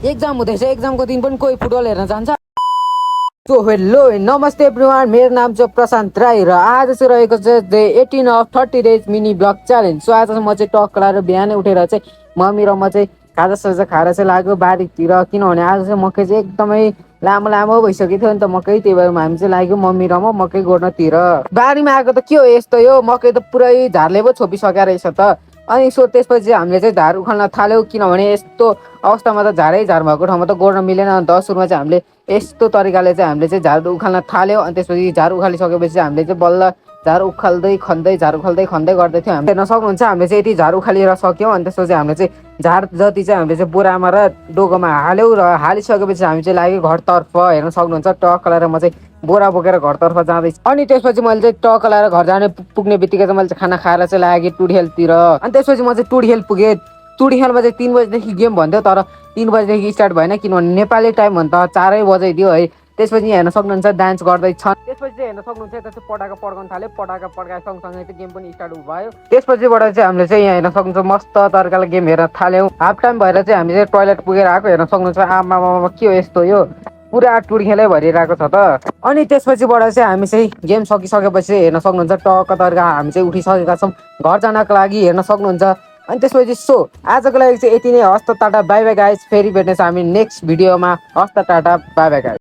Exam हुँदैछ, एक्जामको दिन पनि कोही फुटबल हेर्न जान्छ। सो हेलो नमस्ते एभ्रिवान, मेरो नाम चाहिँ प्रशान्त राई र आज चाहिँ रहेको छ day 18 of 30 days mini blog challenge. So आज चाहिँ म चाहिँ टक्क लाएर बिहानै उठेर चाहिँ मम्मी र म चाहिँ खाजासाजा खाएर चाहिँ लाग्यो बारीतिर, किनभने आज चाहिँ मकै चाहिँ एकदमै लामो लामो भइसकेको थियो नि त मकै, त्यही भएर हामी चाहिँ लाग्यो मम्मी र म मकै गोड्नतिर। बारीमा आएको त के हो यस्तो, यो मकै त पुरै झारले पो छोपिसकेको रहेछ त। अनि सो त्यसपछि हामीले चाहिँ झार उखाल्न थाल्यौँ, किनभने यस्तो अवस्थामा त झारै झार भएको ठाउँमा त गोड्न मिलेन। अन्त सुरुमा चाहिँ हामीले यस्तो तरिकाले चाहिँ हामीले चाहिँ झार उखाल्न थाल्यौँ। अनि त्यसपछि झार उखालिसकेपछि चाहिँ हामीले चाहिँ बल्ल झार उखाल्दै खन्दै झार उखाल्दै खन्दै गर्दै थियौँ। हेर्न सक्नुहुन्छ हामीले चाहिँ यति झार उखालेर सक्यौँ। अनि त्यसपछि हामीले चाहिँ झार जति चाहिँ हामीले चाहिँ बोरामा र डोकोमा हाल्यौँ र हालिसकेपछि हामी चाहिँ लाग्यो घरतर्फ। हेर्न सक्नुहुन्छ टक्क लाएर म चाहिँ बोरा बोकेर घरतर्फ जाँदैछु। अनि त्यसपछि मैले चाहिँ टक्क लाएर घर जाने पुग्ने बित्तिकै चाहिँ मैले चाहिँ खाना खाएर चाहिँ लागेँ टुडिहेलतिर। अनि त्यसपछि म चाहिँ टुडिहेल पुगेँ। टुडिखेलमा चाहिँ 3 बजीदेखि गेम भन्थ्यो, तर 3 बजीदेखि स्टार्ट भएन, किनभने नेपाली टाइम भन्दा 4 बजाइदियो है। त्यसपछि हेर्न सक्नुहुन्छ डान्स गर्दैछन्। त्यसपछि चाहिँ हेर्न सक्नुहुन्छ यता चाहिँ पटाका पड्काउन थाल्यो, पटाका पड्काए सँगसँगै चाहिँ गेम पनि स्टार्ट भयो। त्यसपछिबाट चाहिँ हामीले चाहिँ यहाँ हेर्न सक्नुहुन्छ मस्त तरिकाले गेम हेर्न थाल्यौँ। हाफ टाइम भएर चाहिँ हामी चाहिँ टोइलेट पुगेर आएको। हेर्न सक्नुहुन्छ आमामा के हो यस्तो, यो पुरा टुडिखेलै भरिरहेको छ त। अनि त्यसपछिबाट चाहिँ हामी चाहिँ गेम सकिसकेपछि हेर्न सक्नुहुन्छ टक्क तरिका हामी चाहिँ उठिसकेका छौँ घर जानको लागि। हेर्न सक्नुहुन्छ। अनि त्यसपछि सो आजको लागि चाहिँ यति नै। हस्त टाटा बाई बाई गाइस, फेरि भेट्नेछ हामी नेक्स्ट भिडियोमा। हस्त टाटा बाई बाई गाइस।